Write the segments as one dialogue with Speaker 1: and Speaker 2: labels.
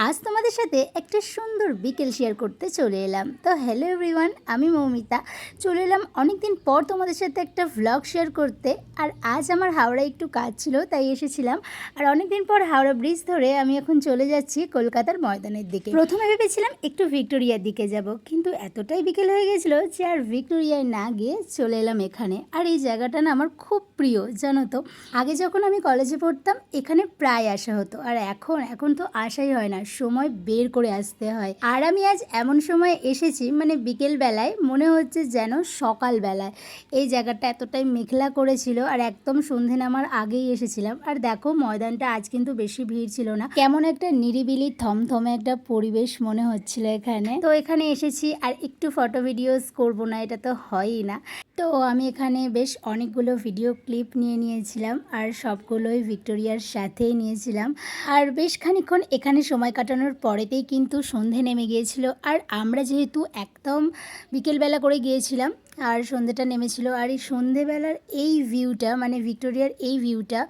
Speaker 1: আজ তোমাদের সাথে একটা সুন্দর বিকেল শেয়ার করতে চলে এলাম। তো হ্যালো এভরিওয়ান, আমি মৌমিতা চলে এলাম অনেক দিন পর তোমাদের সাথে একটা ভ্লগ শেয়ার করতে। আর আজ আমার হাওড়ায় একটু কাজ ছিল, তাই এসেছিলাম। আর অনেক দিন পর হাওড়া ব্রিজ ধরে আমি এখন চলে যাচ্ছি কলকাতার ময়দানের দিকে। প্রথমে ভেবেছিলাম একটু ভিক্টোরিয়ার দিকে যাব, কিন্তু এতটাই বিকেল হয়ে গেছিলো যে আর ভিক্টোরিয়ায় না গিয়ে চলে এলাম এখানে। আর এই জায়গাটা না আমার খুব প্রিয়, জানো তো। আগে যখন আমি কলেজে পড়তাম এখানে প্রায় আসা হতো, আর এখন তো আসাই হয় না, সময় বের করে আসতে হয়। আর আমি আজ এমন সময় এসেছি, মানে বিকেল বেলায় মনে হচ্ছে যেন সকাল বেলায়। এই জায়গাটা এতটাই মেঘলা করেছিল, আর একদম সন্ধে নামার আগেই এসেছিলাম। আর দেখো ময়দানটা আজ কিন্তু বেশি ভিড় ছিল না, কেমন একটা নিরিবিলি থমথমে একটা পরিবেশ মনে হচ্ছিল এখানে। তো এখানে এসেছি, আর একটু ফটো ভিডিওস করব না এটা তো হয়ই না। তো আমি এখানে বেশ অনেকগুলো ভিডিও ক্লিপ নিয়ে নিয়েছিলাম, আর সবগুলোই ভিক্টোরিয়ার সাথেই নিয়েছিলাম। আর বেশ খানিকক্ষণ এখানে সময় কাটানোর পরেতেই কিন্তু সন্ধে নেমে গিয়েছিল। আর আমরা যেহেতু একদম বিকেলবেলা করে গিয়েছিলাম, আর সন্ধেটা নেমেছিল, আর এই সন্ধেবেলার এই ভিউটা, মানে ভিক্টোরিয়ার এই ভিউটা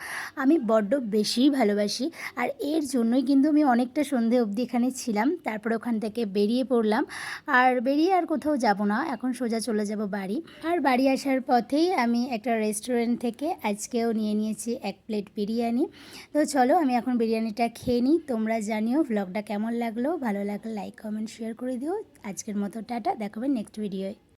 Speaker 1: আমি বড্ড বেশিই ভালোবাসি। আর এর জন্যই কিন্তু আমি অনেকটা সন্ধে অবধি এখানে ছিলাম। তারপর ওখান থেকে বেরিয়ে পড়লাম, আর বেরিয়ে আর কোথাও যাব না, এখন সোজা চলে যাব বাড়ি। আর বাড়ি আসার পথেই আমি একটা রেস্টুরেন্ট থেকে আজকেও নিয়ে নিয়েছি 1 প্লেট বিরিয়ানি। তো চলো আমি এখন বিরিয়ানিটা খেয়ে নিই। তোমরা জানিও ভ্লগটা কেমন লাগলো, ভালো লাগলে লাইক কমেন্ট শেয়ার করে দিও। আজকের মতো টাটা, দেখাবে নেক্সট ভিডিওয়।